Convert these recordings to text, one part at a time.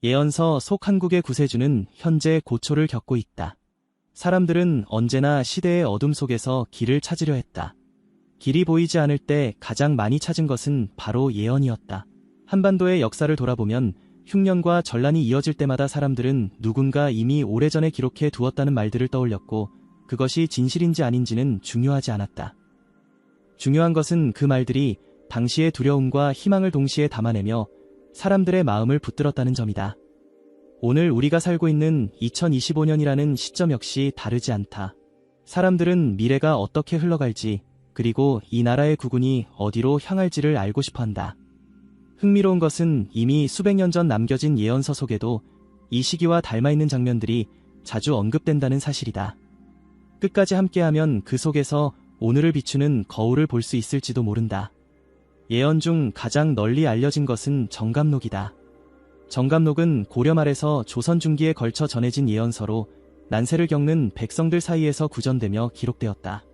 예언서 속 한국의 구세주는 현재 고초를 겪고 있다. 사람들은 언제나 시대의 어둠 속에서 길을 찾으려 했다. 길이 보이지 않을 때 가장 많이 찾은 것은 바로 예언이었다. 한반도의 역사를 돌아보면 흉년과 전란이 이어질 때마다 사람들은 누군가 이미 오래전에 기록해 두었다는 말들을 떠올렸고 그것이 진실인지 아닌지는 중요하지 않았다. 중요한 것은 그 말들이 당시의 두려움과 희망을 동시에 담아내며 사람들의 마음을 붙들었다는 점이다. 오늘 우리가 살고 있는 2025년이라는 시점 역시 다르지 않다. 사람들은 미래가 어떻게 흘러갈지 그리고 이 나라의 국운이 어디로 향할지를 알고 싶어한다. 흥미로운 것은 이미 수백 년 전 남겨진 예언서 속에도 이 시기와 닮아있는 장면들이 자주 언급된다는 사실이다. 끝까지 함께하면 그 속에서 오늘을 비추는 거울을 볼 수 있을지도 모른다. 예언 중 가장 널리 알려진 것은 정감록이다. 정감록은 고려 말에서 조선 중기에 걸쳐 전해진 예언서로 난세를 겪는 백성들 사이에서 구전되며 기록되었다.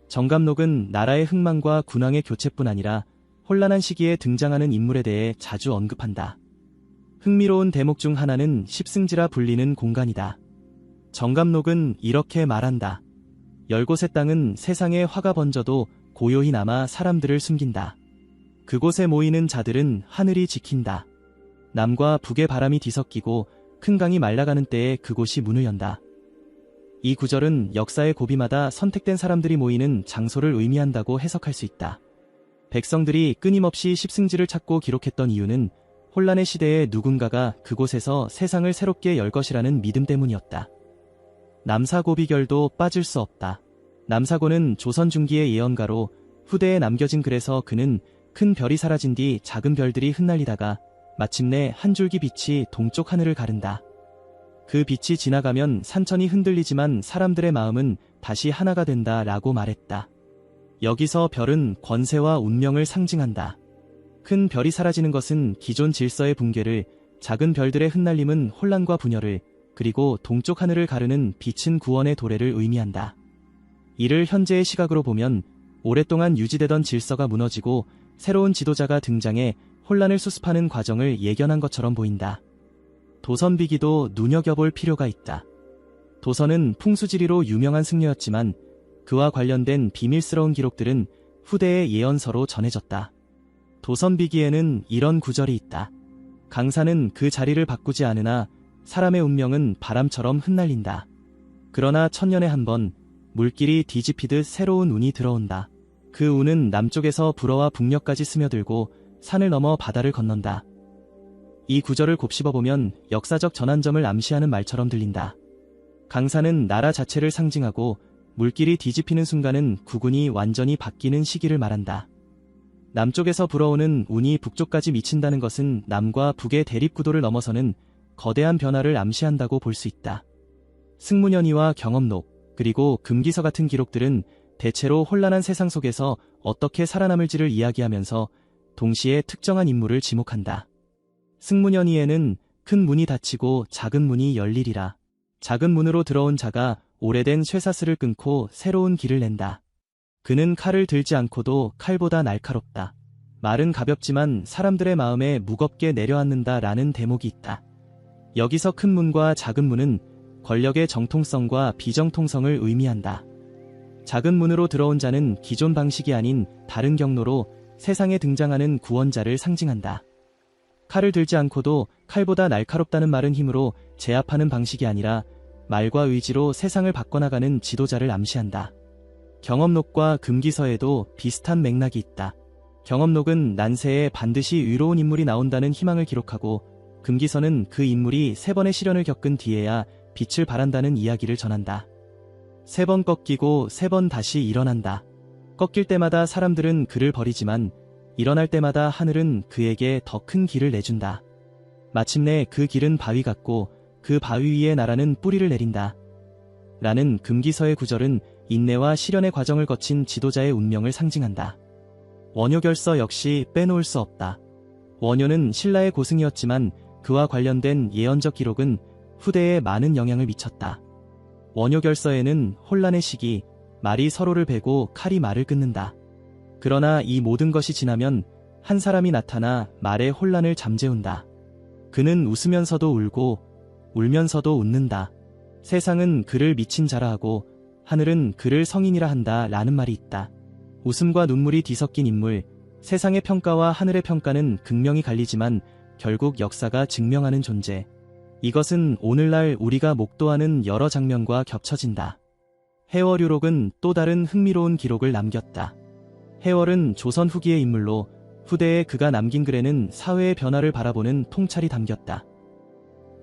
정감록은 나라의 흥망과 군왕의 교체뿐 아니라 혼란한 시기에 등장하는 인물에 대해 자주 언급한다. 흥미로운 대목 중 하나는 십승지라 불리는 공간이다. 정감록은 이렇게 말한다. 10곳의 땅은 세상에 화가 번져도 고요히 남아 사람들을 숨긴다. 그곳에 모이는 자들은 하늘이 지킨다. 남과 북의 바람이 뒤섞이고 큰 강이 말라가는 때에 그곳이 문을 연다. 이 구절은 역사의 고비마다 선택된 사람들이 모이는 장소를 의미한다고 해석할 수 있다. 백성들이 끊임없이 십승지를 찾고 기록했던 이유는 혼란의 시대에 누군가가 그곳에서 세상을 새롭게 열 것이라는 믿음 때문이었다. 남사고비결도 빠질 수 없다. 남사고는 조선 중기의 예언가로 후대에 남겨진 글에서 그는 큰 별이 사라진 뒤 작은 별들이 흩날리다가 마침내 한 줄기 빛이 동쪽 하늘을 가른다. 그 빛이 지나가면 산천이 흔들리지만 사람들의 마음은 다시 하나가 된다 라고 말했다. 여기서 별은 권세와 운명을 상징한다. 큰 별이 사라지는 것은 기존 질서의 붕괴를, 작은 별들의 흩날림은 혼란과 분열을, 그리고 동쪽 하늘을 가르는 빛은 구원의 도래를 의미한다. 이를 현재의 시각으로 보면 오랫동안 유지되던 질서가 무너지고 새로운 지도자가 등장해 혼란을 수습하는 과정을 예견한 것처럼 보인다. 도선비기도 눈여겨볼 필요가 있다. 도선은 풍수지리로 유명한 승려였지만 그와 관련된 비밀스러운 기록들은 후대의 예언서로 전해졌다. 도선비기에는 이런 구절이 있다. 강산은 그 자리를 바꾸지 않으나 사람의 운명은 바람처럼 흩날린다. 그러나 천년에 한 번 물길이 뒤집히듯 새로운 운이 들어온다. 그 운은 남쪽에서 불어와 북녘까지 스며들고 산을 넘어 바다를 건넌다. 이 구절을 곱씹어보면 역사적 전환점을 암시하는 말처럼 들린다. 강산은 나라 자체를 상징하고 물길이 뒤집히는 순간은 국운이 완전히 바뀌는 시기를 말한다. 남쪽에서 불어오는 운이 북쪽까지 미친다는 것은 남과 북의 대립구도를 넘어서는 거대한 변화를 암시한다고 볼 수 있다. 승문연의와 경험록, 그리고 금기서 같은 기록들은 대체로 혼란한 세상 속에서 어떻게 살아남을지를 이야기하면서 동시에 특정한 인물을 지목한다. 승문연의에는 큰 문이 닫히고 작은 문이 열리리라. 작은 문으로 들어온 자가 오래된 쇠사슬을 끊고 새로운 길을 낸다. 그는 칼을 들지 않고도 칼보다 날카롭다. 말은 가볍지만 사람들의 마음에 무겁게 내려앉는다 라는 대목이 있다. 여기서 큰 문과 작은 문은 권력의 정통성과 비정통성을 의미한다. 작은 문으로 들어온 자는 기존 방식이 아닌 다른 경로로 세상에 등장하는 구원자를 상징한다. 칼을 들지 않고도 칼보다 날카롭다는 말은 힘으로 제압하는 방식이 아니라 말과 의지로 세상을 바꿔나가는 지도자를 암시한다. 경험록과 금기서에도 비슷한 맥락이 있다. 경험록은 난세에 반드시 의로운 인물이 나온다는 희망을 기록하고 금기서는 그 인물이 3번의 시련을 겪은 뒤에야 빛을 발한다는 이야기를 전한다. 3번 꺾이고 3번 다시 일어난다. 꺾일 때마다 사람들은 그를 버리지만 일어날 때마다 하늘은 그에게 더 큰 길을 내준다. 마침내 그 길은 바위 같고 그 바위 위에 나라는 뿌리를 내린다. 라는 금기서의 구절은 인내와 시련의 과정을 거친 지도자의 운명을 상징한다. 원효결서 역시 빼놓을 수 없다. 원효는 신라의 고승이었지만 그와 관련된 예언적 기록은 후대에 많은 영향을 미쳤다. 원효결서에는 혼란의 시기, 말이 서로를 베고 칼이 말을 끊는다. 그러나 이 모든 것이 지나면 한 사람이 나타나 말의 혼란을 잠재운다. 그는 웃으면서도 울고 울면서도 웃는다. 세상은 그를 미친 자라 하고 하늘은 그를 성인이라 한다 라는 말이 있다. 웃음과 눈물이 뒤섞인 인물, 세상의 평가와 하늘의 평가는 극명히 갈리지만 결국 역사가 증명하는 존재. 이것은 오늘날 우리가 목도하는 여러 장면과 겹쳐진다. 해월유록은 또 다른 흥미로운 기록을 남겼다. 해월은 조선 후기의 인물로 후대에 그가 남긴 글에는 사회의 변화를 바라보는 통찰이 담겼다.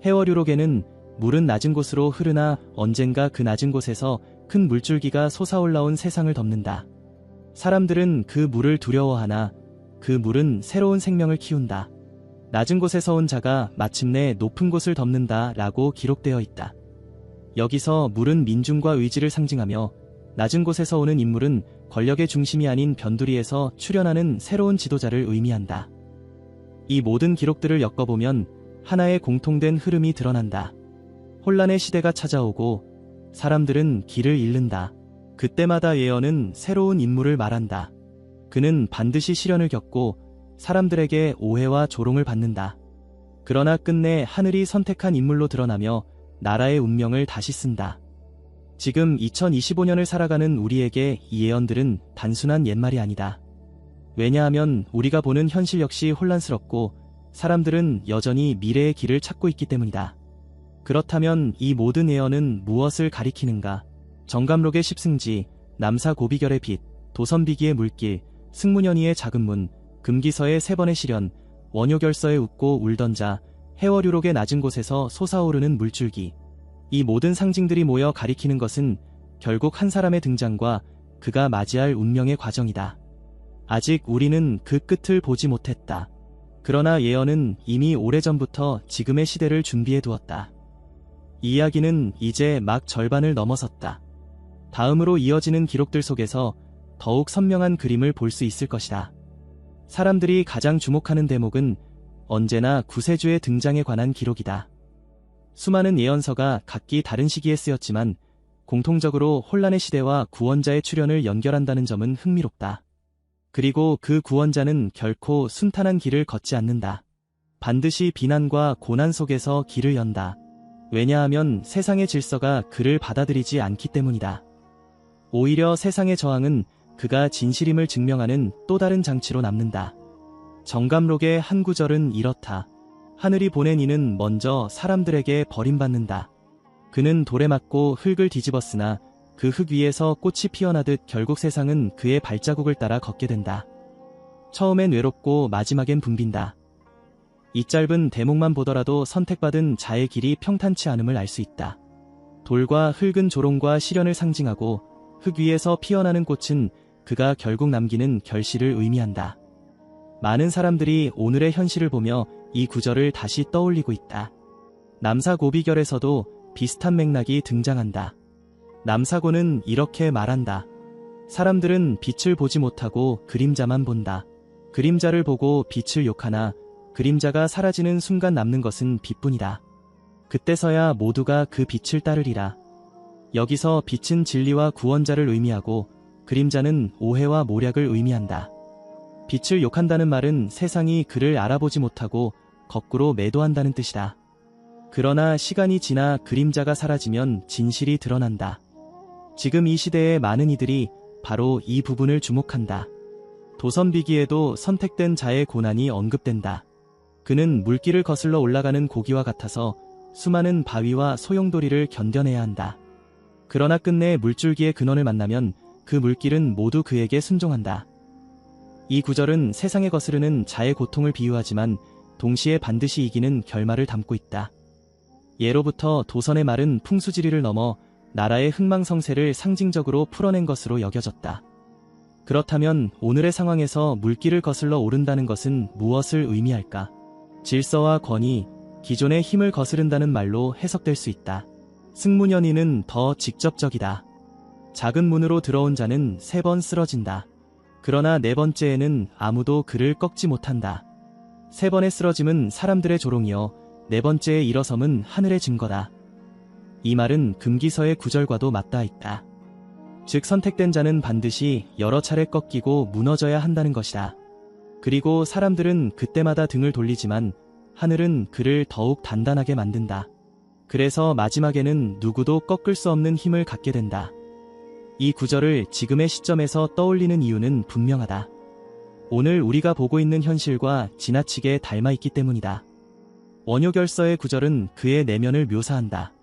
해월유록에는 물은 낮은 곳으로 흐르나 언젠가 그 낮은 곳에서 큰 물줄기가 솟아올라온 세상을 덮는다. 사람들은 그 물을 두려워하나 그 물은 새로운 생명을 키운다. 낮은 곳에서 온 자가 마침내 높은 곳을 덮는다 라고 기록되어 있다. 여기서 물은 민중과 의지를 상징하며 낮은 곳에서 오는 인물은 권력의 중심이 아닌 변두리에서 출현하는 새로운 지도자를 의미한다. 이 모든 기록들을 엮어보면 하나의 공통된 흐름이 드러난다. 혼란의 시대가 찾아오고 사람들은 길을 잃는다. 그때마다 예언은 새로운 인물을 말한다. 그는 반드시 시련을 겪고 사람들에게 오해와 조롱을 받는다. 그러나 끝내 하늘이 선택한 인물로 드러나며 나라의 운명을 다시 쓴다. 지금 2025년을 살아가는 우리에게 이 예언들은 단순한 옛말이 아니다. 왜냐하면 우리가 보는 현실 역시 혼란스럽고 사람들은 여전히 미래의 길을 찾고 있기 때문이다. 그렇다면 이 모든 예언은 무엇을 가리키는가? 정감록의 십승지, 남사고비결의 빛, 도선비기의 물길, 승문연희의 작은 문, 금기서의 세 번의 시련, 원효결서에 웃고 울던 자, 해월유록의 낮은 곳에서 솟아오르는 물줄기. 이 모든 상징들이 모여 가리키는 것은 결국 한 사람의 등장과 그가 맞이할 운명의 과정이다. 아직 우리는 그 끝을 보지 못했다. 그러나 예언은 이미 오래전부터 지금의 시대를 준비해 두었다. 이 이야기는 이제 막 절반을 넘어섰다. 다음으로 이어지는 기록들 속에서 더욱 선명한 그림을 볼 수 있을 것이다. 사람들이 가장 주목하는 대목은 언제나 구세주의 등장에 관한 기록이다. 수많은 예언서가 각기 다른 시기에 쓰였지만 공통적으로 혼란의 시대와 구원자의 출현을 연결한다는 점은 흥미롭다. 그리고 그 구원자는 결코 순탄한 길을 걷지 않는다. 반드시 비난과 고난 속에서 길을 연다. 왜냐하면 세상의 질서가 그를 받아들이지 않기 때문이다. 오히려 세상의 저항은 그가 진실임을 증명하는 또 다른 장치로 남는다. 정감록의 한 구절은 이렇다. 하늘이 보낸 이는 먼저 사람들에게 버림받는다. 그는 돌에 맞고 흙을 뒤집었으나 그 흙 위에서 꽃이 피어나듯 결국 세상은 그의 발자국을 따라 걷게 된다. 처음엔 외롭고 마지막엔 붐빈다. 이 짧은 대목만 보더라도 선택받은 자의 길이 평탄치 않음을 알 수 있다. 돌과 흙은 조롱과 시련을 상징하고 흙 위에서 피어나는 꽃은 그가 결국 남기는 결실을 의미한다. 많은 사람들이 오늘의 현실을 보며 이 구절을 다시 떠올리고 있다. 남사고비결에서도 비슷한 맥락이 등장한다. 남사고는 이렇게 말한다. 사람들은 빛을 보지 못하고 그림자만 본다. 그림자를 보고 빛을 욕하나 그림자가 사라지는 순간 남는 것은 빛뿐이다. 그때서야 모두가 그 빛을 따르리라. 여기서 빛은 진리와 구원자를 의미하고 그림자는 오해와 모략을 의미한다. 빛을 욕한다는 말은 세상이 그를 알아보지 못하고 거꾸로 매도한다는 뜻이다. 그러나 시간이 지나 그림자가 사라지면 진실이 드러난다. 지금 이 시대의 많은 이들이 바로 이 부분을 주목한다. 도선비기에도 선택된 자의 고난이 언급된다. 그는 물길을 거슬러 올라가는 고기와 같아서 수많은 바위와 소용돌이를 견뎌내야 한다. 그러나 끝내 물줄기의 근원을 만나면 그 물길은 모두 그에게 순종한다. 이 구절은 세상에 거스르는 자의 고통을 비유하지만 동시에 반드시 이기는 결말을 담고 있다. 예로부터 도선의 말은 풍수지리를 넘어 나라의 흥망성쇠를 상징적으로 풀어낸 것으로 여겨졌다. 그렇다면 오늘의 상황에서 물길을 거슬러 오른다는 것은 무엇을 의미할까? 질서와 권위, 기존의 힘을 거스른다는 말로 해석될 수 있다. 승문연희는 더 직접적이다. 작은 문으로 들어온 자는 3번 쓰러진다. 그러나 4번째에는 아무도 그를 꺾지 못한다. 3번의 쓰러짐은 사람들의 조롱이요 4번째의 일어섬은 하늘의 증거다. 이 말은 금기서의 구절과도 맞닿아 있다. 즉 선택된 자는 반드시 여러 차례 꺾이고 무너져야 한다는 것이다. 그리고 사람들은 그때마다 등을 돌리지만 하늘은 그를 더욱 단단하게 만든다. 그래서 마지막에는 누구도 꺾을 수 없는 힘을 갖게 된다. 이 구절을 지금의 시점에서 떠올리는 이유는 분명하다. 오늘 우리가 보고 있는 현실과 지나치게 닮아 있기 때문이다. 원효결서의 구절은 그의 내면을 묘사한다.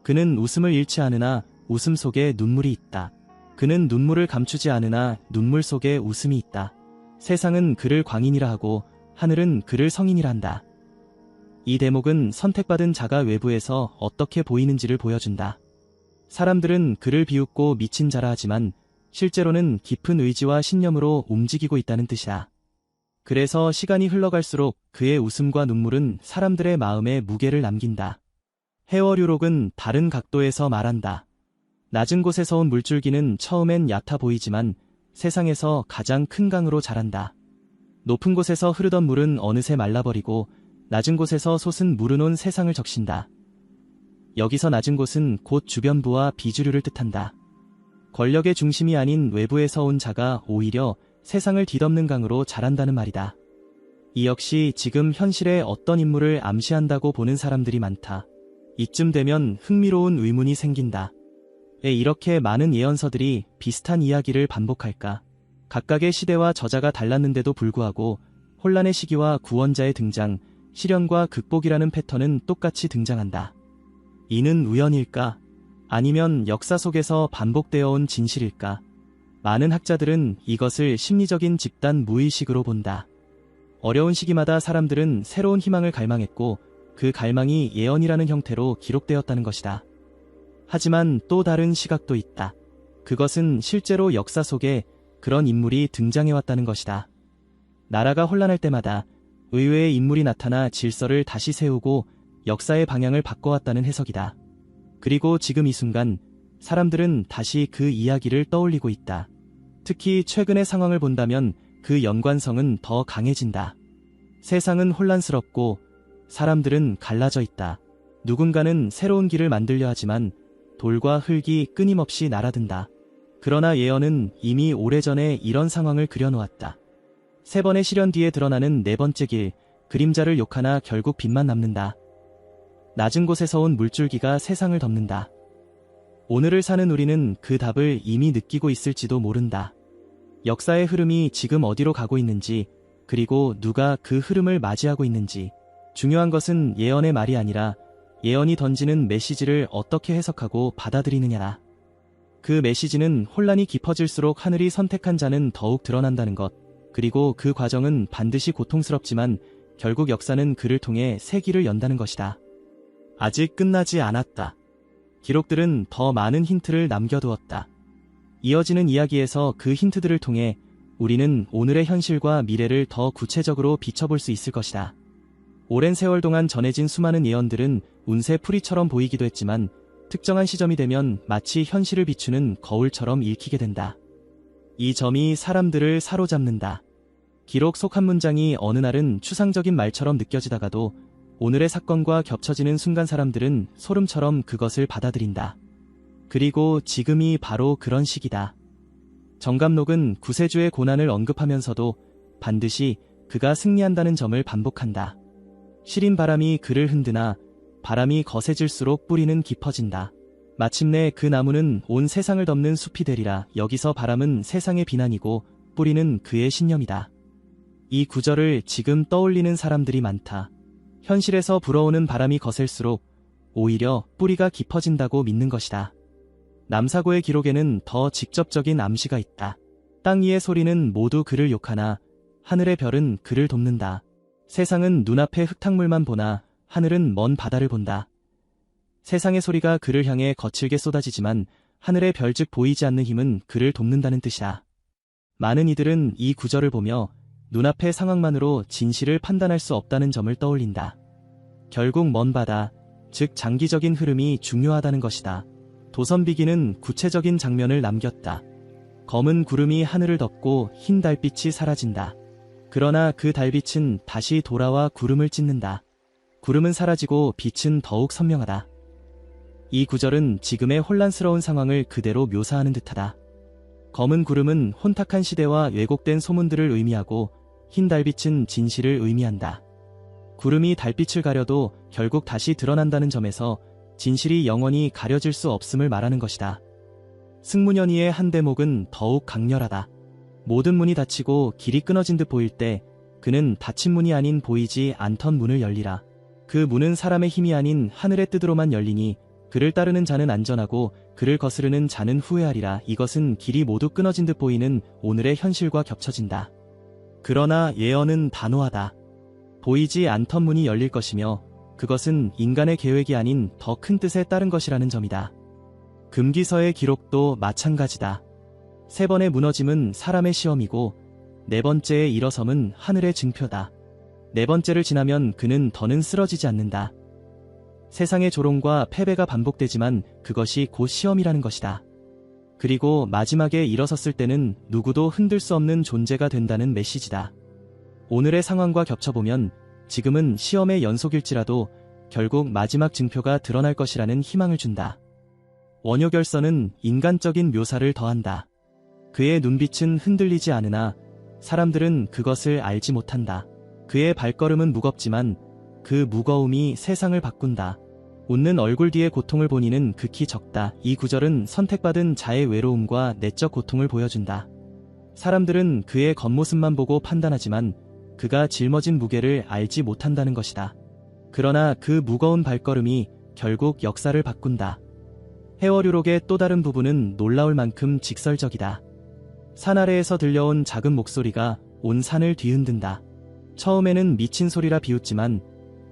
그는 웃음을 잃지 않으나 웃음 속에 눈물이 있다. 그는 눈물을 감추지 않으나 눈물 속에 웃음이 있다. 세상은 그를 광인이라 하고 하늘은 그를 성인이라 한다. 이 대목은 선택받은 자가 외부에서 어떻게 보이는지를 보여준다. 사람들은 그를 비웃고 미친 자라 하지만 실제로는 깊은 의지와 신념으로 움직이고 있다는 뜻이다. 그래서 시간이 흘러갈수록 그의 웃음과 눈물은 사람들의 마음에 무게를 남긴다. 헤어류록은 다른 각도에서 말한다. 낮은 곳에서 온 물줄기는 처음엔 얕아 보이지만 세상에서 가장 큰 강으로 자란다. 높은 곳에서 흐르던 물은 어느새 말라버리고 낮은 곳에서 솟은 물은 온 세상을 적신다. 여기서 낮은 곳은 곧 주변부와 비주류를 뜻한다. 권력의 중심이 아닌 외부에서 온 자가 오히려 세상을 뒤덮는 강으로 자란다는 말이다. 이 역시 지금 현실의 어떤 인물을 암시한다고 보는 사람들이 많다. 이쯤 되면 흥미로운 의문이 생긴다. 왜 이렇게 많은 예언서들이 비슷한 이야기를 반복할까? 각각의 시대와 저자가 달랐는데도 불구하고 혼란의 시기와 구원자의 등장, 시련과 극복이라는 패턴은 똑같이 등장한다. 이는 우연일까? 아니면 역사 속에서 반복되어 온 진실일까? 많은 학자들은 이것을 심리적인 집단 무의식으로 본다. 어려운 시기마다 사람들은 새로운 희망을 갈망했고 그 갈망이 예언이라는 형태로 기록되었다는 것이다. 하지만 또 다른 시각도 있다. 그것은 실제로 역사 속에 그런 인물이 등장해왔다는 것이다. 나라가 혼란할 때마다 의외의 인물이 나타나 질서를 다시 세우고 역사의 방향을 바꿔왔다는 해석이다. 그리고 지금 이 순간 사람들은 다시 그 이야기를 떠올리고 있다. 특히 최근의 상황을 본다면 그 연관성은 더 강해진다. 세상은 혼란스럽고 사람들은 갈라져 있다. 누군가는 새로운 길을 만들려 하지만 돌과 흙이 끊임없이 날아든다. 그러나 예언은 이미 오래전에 이런 상황을 그려놓았다. 세 번의 시련 뒤에 드러나는 네 번째 길, 그림자를 욕하나 결국 빛만 남는다. 낮은 곳에서 온 물줄기가 세상을 덮는다. 오늘을 사는 우리는 그 답을 이미 느끼고 있을지도 모른다. 역사의 흐름이 지금 어디로 가고 있는지, 그리고 누가 그 흐름을 맞이하고 있는지. 중요한 것은 예언의 말이 아니라 예언이 던지는 메시지를 어떻게 해석하고 받아들이느냐다. 그 메시지는 혼란이 깊어질수록 하늘이 선택한 자는 더욱 드러난다는 것, 그리고 그 과정은 반드시 고통스럽지만 결국 역사는 그를 통해 새 길을 연다는 것이다. 아직 끝나지 않았다. 기록들은 더 많은 힌트를 남겨두었다. 이어지는 이야기에서 그 힌트들을 통해 우리는 오늘의 현실과 미래를 더 구체적으로 비춰볼 수 있을 것이다. 오랜 세월 동안 전해진 수많은 예언들은 운세 풀이처럼 보이기도 했지만 특정한 시점이 되면 마치 현실을 비추는 거울처럼 읽히게 된다. 이 점이 사람들을 사로잡는다. 기록 속 한 문장이 어느 날은 추상적인 말처럼 느껴지다가도 오늘의 사건과 겹쳐지는 순간 사람들은 소름처럼 그것을 받아들인다. 그리고 지금이 바로 그런 시기다. 정감록은 구세주의 고난을 언급하면서도 반드시 그가 승리한다는 점을 반복한다. 시린 바람이 그를 흔드나 바람이 거세질수록 뿌리는 깊어진다. 마침내 그 나무는 온 세상을 덮는 숲이 되리라. 여기서 바람은 세상의 비난이고 뿌리는 그의 신념이다. 이 구절을 지금 떠올리는 사람들이 많다. 현실에서 불어오는 바람이 거셀수록 오히려 뿌리가 깊어진다고 믿는 것이다. 남사고의 기록에는 더 직접적인 암시가 있다. 땅 위의 소리는 모두 그를 욕하나 하늘의 별은 그를 돕는다. 세상은 눈앞의 흙탕물만 보나 하늘은 먼 바다를 본다. 세상의 소리가 그를 향해 거칠게 쏟아지지만 하늘의 별 즉 보이지 않는 힘은 그를 돕는다는 뜻이다. 많은 이들은 이 구절을 보며 눈앞의 상황만으로 진실을 판단할 수 없다는 점을 떠올린다. 결국 먼 바다, 즉 장기적인 흐름이 중요하다는 것이다. 도선비기는 구체적인 장면을 남겼다. 검은 구름이 하늘을 덮고 흰 달빛이 사라진다. 그러나 그 달빛은 다시 돌아와 구름을 찢는다. 구름은 사라지고 빛은 더욱 선명하다. 이 구절은 지금의 혼란스러운 상황을 그대로 묘사하는 듯하다. 검은 구름은 혼탁한 시대와 왜곡된 소문들을 의미하고 흰 달빛은 진실을 의미한다. 구름이 달빛을 가려도 결국 다시 드러난다는 점에서 진실이 영원히 가려질 수 없음을 말하는 것이다. 승문연이의 한 대목은 더욱 강렬하다. 모든 문이 닫히고 길이 끊어진 듯 보일 때 그는 닫힌 문이 아닌 보이지 않던 문을 열리라. 그 문은 사람의 힘이 아닌 하늘의 뜻으로만 열리니 그를 따르는 자는 안전하고 그를 거스르는 자는 후회하리라. 이것은 길이 모두 끊어진 듯 보이는 오늘의 현실과 겹쳐진다. 그러나 예언은 단호하다. 보이지 않던 문이 열릴 것이며 그것은 인간의 계획이 아닌 더 큰 뜻에 따른 것이라는 점이다. 금기서의 기록도 마찬가지다. 3번의 무너짐은 사람의 시험이고 4번째의 일어섬은 하늘의 증표다. 4번째를 지나면 그는 더는 쓰러지지 않는다. 세상의 조롱과 패배가 반복되지만 그것이 곧 시험이라는 것이다. 그리고 마지막에 일어섰을 때는 누구도 흔들 수 없는 존재가 된다는 메시지다. 오늘의 상황과 겹쳐보면 지금은 시험의 연속일지라도 결국 마지막 증표가 드러날 것이라는 희망을 준다. 원효결서는 인간적인 묘사를 더한다. 그의 눈빛은 흔들리지 않으나 사람들은 그것을 알지 못한다. 그의 발걸음은 무겁지만 그 무거움이 세상을 바꾼다. 웃는 얼굴 뒤의 고통을 보니는 극히 적다. 이 구절은 선택받은 자의 외로움과 내적 고통을 보여준다. 사람들은 그의 겉모습만 보고 판단하지만 그가 짊어진 무게를 알지 못한다는 것이다. 그러나 그 무거운 발걸음이 결국 역사를 바꾼다. 해월유록의 또 다른 부분은 놀라울 만큼 직설적이다. 산 아래에서 들려온 작은 목소리가 온 산을 뒤흔든다. 처음에는 미친 소리라 비웃지만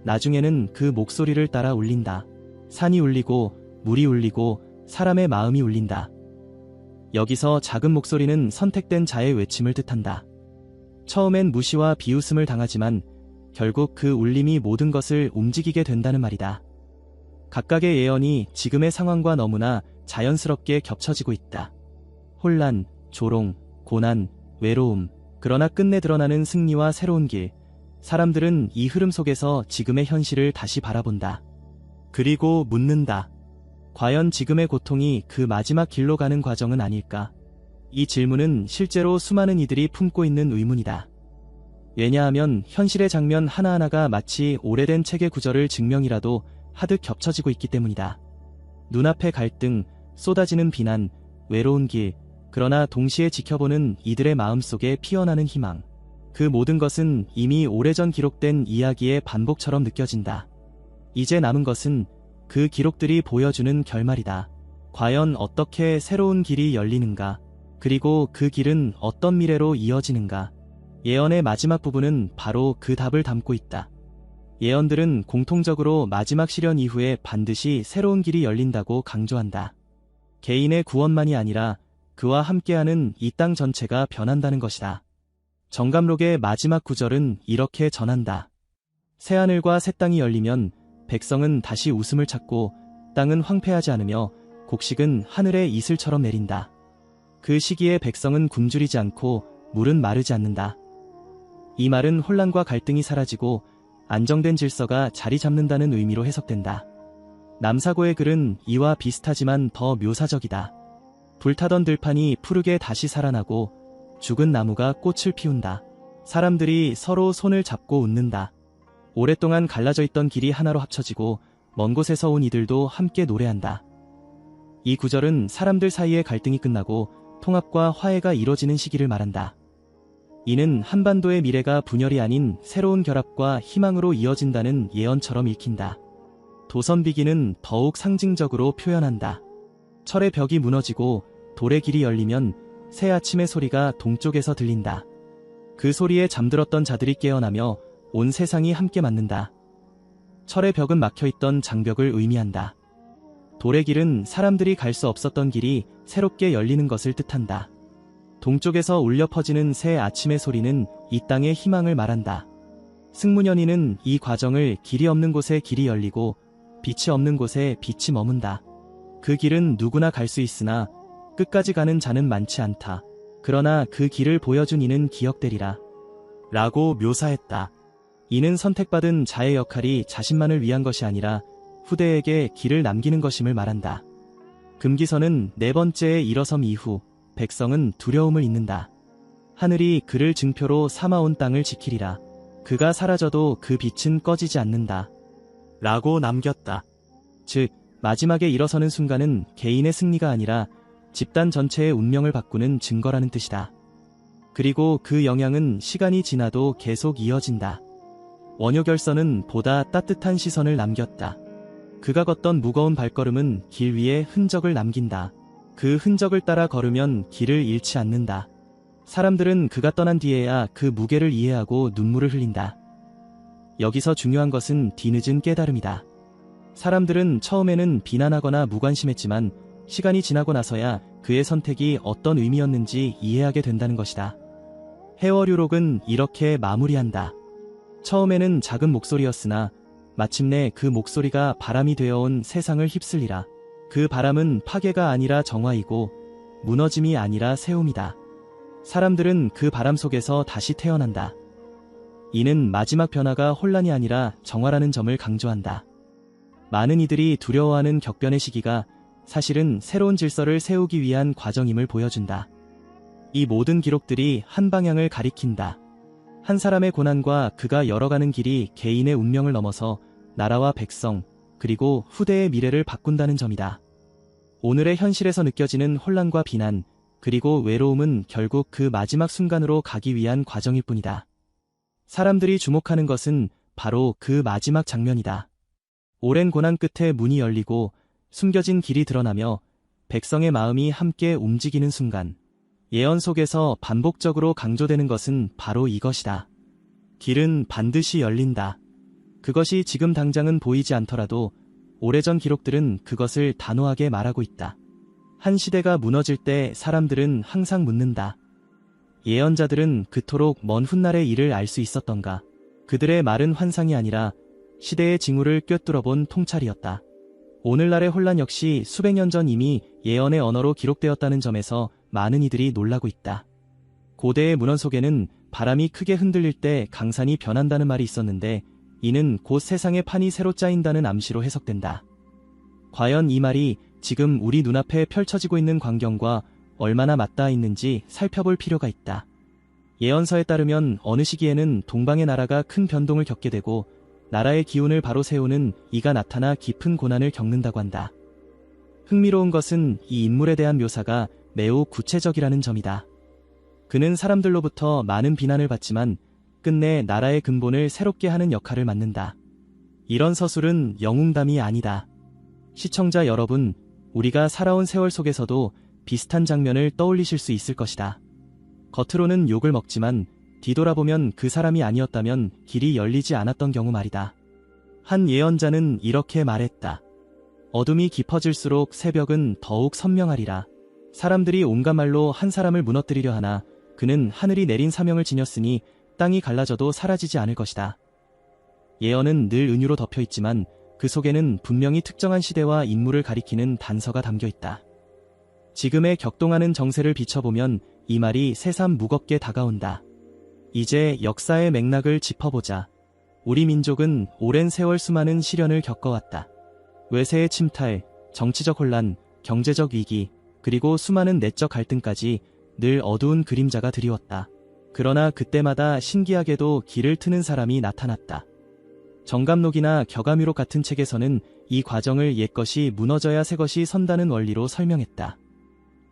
나중에는 그 목소리를 따라 울린다. 산이 울리고 물이 울리고 사람의 마음이 울린다. 여기서 작은 목소리는 선택된 자의 외침을 뜻한다. 처음엔 무시와 비웃음을 당하지만 결국 그 울림이 모든 것을 움직이게 된다는 말이다. 각각의 예언이 지금의 상황과 너무나 자연스럽게 겹쳐지고 있다. 혼란, 조롱, 고난, 외로움, 그러나 끝내 드러나는 승리와 새로운 길. 사람들은 이 흐름 속에서 지금의 현실을 다시 바라본다. 그리고 묻는다. 과연 지금의 고통이 그 마지막 길로 가는 과정은 아닐까? 이 질문은 실제로 수많은 이들이 품고 있는 의문이다. 왜냐하면 현실의 장면 하나하나가 마치 오래된 책의 구절을 증명이라도 하듯 겹쳐지고 있기 때문이다. 눈앞의 갈등, 쏟아지는 비난, 외로운 길, 그러나 동시에 지켜보는 이들의 마음속에 피어나는 희망. 그 모든 것은 이미 오래전 기록된 이야기의 반복처럼 느껴진다. 이제 남은 것은 그 기록들이 보여주는 결말이다. 과연 어떻게 새로운 길이 열리는가? 그리고 그 길은 어떤 미래로 이어지는가? 예언의 마지막 부분은 바로 그 답을 담고 있다. 예언들은 공통적으로 마지막 시련 이후에 반드시 새로운 길이 열린다고 강조한다. 개인의 구원만이 아니라 그와 함께하는 이 땅 전체가 변한다는 것이다. 정감록의 마지막 구절은 이렇게 전한다. 새하늘과 새 땅이 열리면 백성은 다시 웃음을 찾고 땅은 황폐하지 않으며 곡식은 하늘의 이슬처럼 내린다. 그 시기에 백성은 굶주리지 않고 물은 마르지 않는다. 이 말은 혼란과 갈등이 사라지고 안정된 질서가 자리 잡는다는 의미로 해석된다. 남사고의 글은 이와 비슷하지만 더 묘사적이다. 불타던 들판이 푸르게 다시 살아나고 죽은 나무가 꽃을 피운다. 사람들이 서로 손을 잡고 웃는다. 오랫동안 갈라져 있던 길이 하나로 합쳐지고 먼 곳에서 온 이들도 함께 노래한다. 이 구절은 사람들 사이의 갈등이 끝나고 통합과 화해가 이뤄지는 시기를 말한다. 이는 한반도의 미래가 분열이 아닌 새로운 결합과 희망으로 이어진다는 예언처럼 읽힌다. 도선비기는 더욱 상징적으로 표현한다. 철의 벽이 무너지고 돌의 길이 열리면 새 아침의 소리가 동쪽에서 들린다. 그 소리에 잠들었던 자들이 깨어나며 온 세상이 함께 맞는다. 철의 벽은 막혀있던 장벽을 의미한다. 돌의 길은 사람들이 갈 수 없었던 길이 새롭게 열리는 것을 뜻한다. 동쪽에서 울려 퍼지는 새 아침의 소리는 이 땅의 희망을 말한다. 승문연이는 이 과정을 길이 없는 곳에 길이 열리고 빛이 없는 곳에 빛이 머문다. 그 길은 누구나 갈 수 있으나 끝까지 가는 자는 많지 않다. 그러나 그 길을 보여준 이는 기억되리라. 라고 묘사했다. 이는 선택받은 자의 역할이 자신만을 위한 것이 아니라 후대에게 길을 남기는 것임을 말한다. 금기서는 4번째의 일어섬 이후 백성은 두려움을 잊는다. 하늘이 그를 증표로 삼아온 땅을 지키리라. 그가 사라져도 그 빛은 꺼지지 않는다. 라고 남겼다. 즉, 마지막에 일어서는 순간은 개인의 승리가 아니라 집단 전체의 운명을 바꾸는 증거라는 뜻이다. 그리고 그 영향은 시간이 지나도 계속 이어진다. 원효결선은 보다 따뜻한 시선을 남겼다. 그가 걷던 무거운 발걸음은 길 위에 흔적을 남긴다. 그 흔적을 따라 걸으면 길을 잃지 않는다. 사람들은 그가 떠난 뒤에야 그 무게를 이해하고 눈물을 흘린다. 여기서 중요한 것은 뒤늦은 깨달음이다. 사람들은 처음에는 비난하거나 무관심했지만 시간이 지나고 나서야 그의 선택이 어떤 의미였는지 이해하게 된다는 것이다. 해월유록은 이렇게 마무리한다. 처음에는 작은 목소리였으나 마침내 그 목소리가 바람이 되어온 세상을 휩쓸리라. 그 바람은 파괴가 아니라 정화이고 무너짐이 아니라 세움이다. 사람들은 그 바람 속에서 다시 태어난다. 이는 마지막 변화가 혼란이 아니라 정화라는 점을 강조한다. 많은 이들이 두려워하는 격변의 시기가 사실은 새로운 질서를 세우기 위한 과정임을 보여준다. 이 모든 기록들이 한 방향을 가리킨다. 한 사람의 고난과 그가 열어가는 길이 개인의 운명을 넘어서 나라와 백성, 그리고 후대의 미래를 바꾼다는 점이다. 오늘의 현실에서 느껴지는 혼란과 비난, 그리고 외로움은 결국 그 마지막 순간으로 가기 위한 과정일 뿐이다. 사람들이 주목하는 것은 바로 그 마지막 장면이다. 오랜 고난 끝에 문이 열리고 숨겨진 길이 드러나며 백성의 마음이 함께 움직이는 순간, 예언 속에서 반복적으로 강조되는 것은 바로 이것이다. 길은 반드시 열린다. 그것이 지금 당장은 보이지 않더라도 오래전 기록들은 그것을 단호하게 말하고 있다. 한 시대가 무너질 때 사람들은 항상 묻는다. 예언자들은 그토록 먼 훗날의 일을 알 수 있었던가? 그들의 말은 환상이 아니라 시대의 징후를 꿰뚫어본 통찰이었다. 오늘날의 혼란 역시 수백 년 전 이미 예언의 언어로 기록되었다는 점에서 많은 이들이 놀라고 있다. 고대의 문헌 속에는 바람이 크게 흔들릴 때 강산이 변한다는 말이 있었는데 이는 곧 세상의 판이 새로 짜인다는 암시로 해석된다. 과연 이 말이 지금 우리 눈앞에 펼쳐지고 있는 광경과 얼마나 맞닿아 있는지 살펴볼 필요가 있다. 예언서에 따르면 어느 시기에는 동방의 나라가 큰 변동을 겪게 되고 나라의 기운을 바로 세우는 이가 나타나 깊은 고난을 겪는다고 한다. 흥미로운 것은 이 인물에 대한 묘사가 매우 구체적이라는 점이다. 그는 사람들로부터 많은 비난을 받지만 끝내 나라의 근본을 새롭게 하는 역할을 맡는다. 이런 서술은 영웅담이 아니다. 시청자 여러분, 우리가 살아온 세월 속에서도 비슷한 장면을 떠올리실 수 있을 것이다. 겉으로는 욕을 먹지만 뒤돌아보면 그 사람이 아니었다면 길이 열리지 않았던 경우 말이다. 한 예언자는 이렇게 말했다. 어둠이 깊어질수록 새벽은 더욱 선명하리라. 사람들이 온갖 말로 한 사람을 무너뜨리려 하나 그는 하늘이 내린 사명을 지녔으니 땅이 갈라져도 사라지지 않을 것이다. 예언은 늘 은유로 덮여있지만 그 속에는 분명히 특정한 시대와 인물을 가리키는 단서가 담겨있다. 지금의 격동하는 정세를 비춰보면 이 말이 새삼 무겁게 다가온다. 이제 역사의 맥락을 짚어보자. 우리 민족은 오랜 세월 수많은 시련을 겪어왔다. 외세의 침탈, 정치적 혼란, 경제적 위기, 그리고 수많은 내적 갈등까지 늘 어두운 그림자가 드리웠다. 그러나 그때마다 신기하게도 길을 트는 사람이 나타났다. 정감록이나 격암유록 같은 책에서는 이 과정을 옛것이 무너져야 새것이 선다는 원리로 설명했다.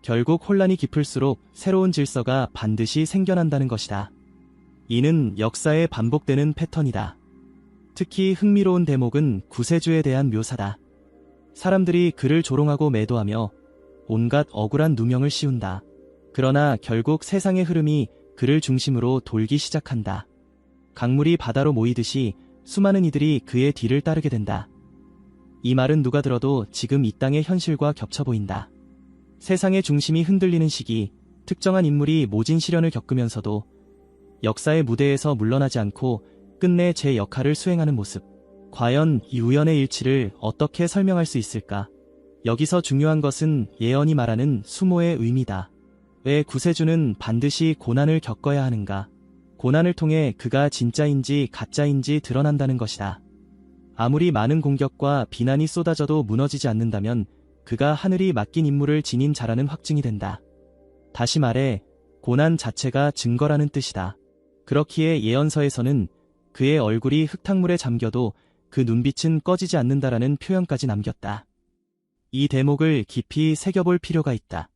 결국 혼란이 깊을수록 새로운 질서가 반드시 생겨난다는 것이다. 이는 역사에 반복되는 패턴이다. 특히 흥미로운 대목은 구세주에 대한 묘사다. 사람들이 그를 조롱하고 매도하며 온갖 억울한 누명을 씌운다. 그러나 결국 세상의 흐름이 그를 중심으로 돌기 시작한다. 강물이 바다로 모이듯이 수많은 이들이 그의 뒤를 따르게 된다. 이 말은 누가 들어도 지금 이 땅의 현실과 겹쳐 보인다. 세상의 중심이 흔들리는 시기, 특정한 인물이 모진 시련을 겪으면서도 역사의 무대에서 물러나지 않고 끝내 제 역할을 수행하는 모습. 과연 이 우연의 일치를 어떻게 설명할 수 있을까? 여기서 중요한 것은 예언이 말하는 수모의 의미다. 왜 구세주는 반드시 고난을 겪어야 하는가? 고난을 통해 그가 진짜인지 가짜인지 드러난다는 것이다. 아무리 많은 공격과 비난이 쏟아져도 무너지지 않는다면 그가 하늘이 맡긴 임무를 지닌 자라는 확증이 된다. 다시 말해 고난 자체가 증거라는 뜻이다. 그렇기에 예언서에서는 그의 얼굴이 흙탕물에 잠겨도 그 눈빛은 꺼지지 않는다라는 표현까지 남겼다. 이 대목을 깊이 새겨볼 필요가 있다.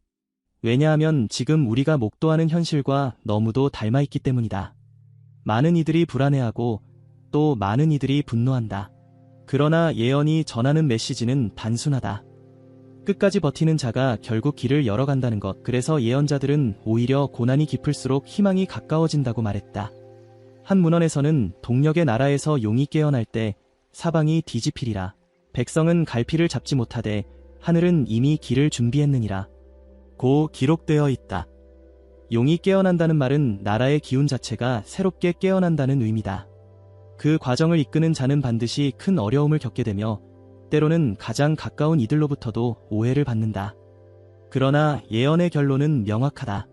왜냐하면 지금 우리가 목도하는 현실과 너무도 닮아있기 때문이다. 많은 이들이 불안해하고 또 많은 이들이 분노한다. 그러나 예언이 전하는 메시지는 단순하다. 끝까지 버티는 자가 결국 길을 열어간다는 것. 그래서 예언자들은 오히려 고난이 깊을수록 희망이 가까워진다고 말했다. 한 문헌에서는 동력의 나라에서 용이 깨어날 때 사방이 뒤집히리라. 백성은 갈피를 잡지 못하되 하늘은 이미 길을 준비했느니라. 고 기록되어 있다. 용이 깨어난다는 말은 나라의 기운 자체가 새롭게 깨어난다는 의미다. 그 과정을 이끄는 자는 반드시 큰 어려움을 겪게 되며 때로는 가장 가까운 이들로부터도 오해를 받는다. 그러나 예언의 결론은 명확하다.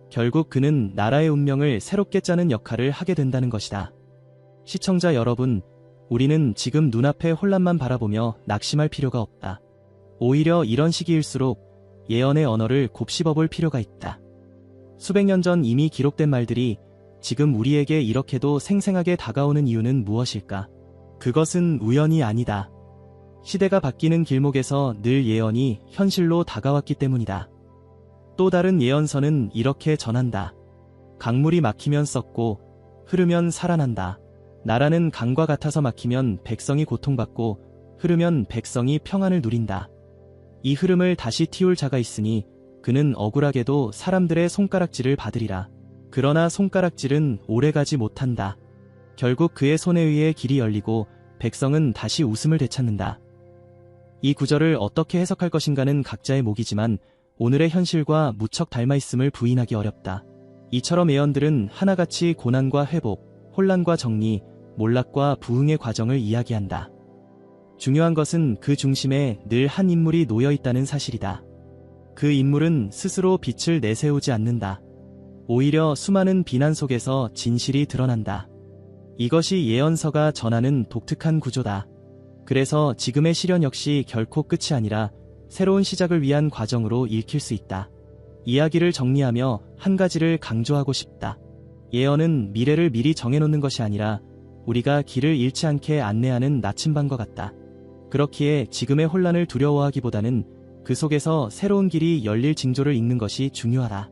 결국 그는 나라의 운명을 새롭게 짜는 역할을 하게 된다는 것이다. 시청자 여러분, 우리는 지금 눈앞의 혼란만 바라보며 낙심할 필요가 없다. 오히려 이런 시기일수록 예언의 언어를 곱씹어볼 필요가 있다. 수백 년 전 이미 기록된 말들이 지금 우리에게 이렇게도 생생하게 다가오는 이유는 무엇일까? 그것은 우연이 아니다. 시대가 바뀌는 길목에서 늘 예언이 현실로 다가왔기 때문이다. 또 다른 예언서는 이렇게 전한다. 강물이 막히면 썩고 흐르면 살아난다. 나라는 강과 같아서 막히면 백성이 고통받고 흐르면 백성이 평안을 누린다. 이 흐름을 다시 틔울 자가 있으니 그는 억울하게도 사람들의 손가락질을 받으리라. 그러나 손가락질은 오래가지 못한다. 결국 그의 손에 의해 길이 열리고 백성은 다시 웃음을 되찾는다. 이 구절을 어떻게 해석할 것인가는 각자의 몫이지만 오늘의 현실과 무척 닮아있음을 부인하기 어렵다. 이처럼 예언들은 하나같이 고난과 회복, 혼란과 정리, 몰락과 부흥의 과정을 이야기한다. 중요한 것은 그 중심에 늘 한 인물이 놓여 있다는 사실이다. 그 인물은 스스로 빛을 내세우지 않는다. 오히려 수많은 비난 속에서 진실이 드러난다. 이것이 예언서가 전하는 독특한 구조다. 그래서 지금의 시련 역시 결코 끝이 아니라 새로운 시작을 위한 과정으로 읽힐 수 있다. 이야기를 정리하며 한 가지를 강조하고 싶다. 예언은 미래를 미리 정해놓는 것이 아니라 우리가 길을 잃지 않게 안내하는 나침반과 같다. 그렇기에 지금의 혼란을 두려워하기보다는 그 속에서 새로운 길이 열릴 징조를 읽는 것이 중요하다.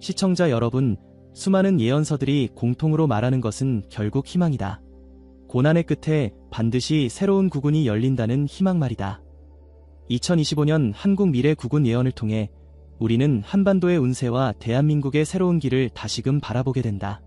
시청자 여러분, 수많은 예언서들이 공통으로 말하는 것은 결국 희망이다. 고난의 끝에 반드시 새로운 구군이 열린다는 희망 말이다. 2025년 한국 미래 구군 예언을 통해 우리는 한반도의 운세와 대한민국의 새로운 길을 다시금 바라보게 된다.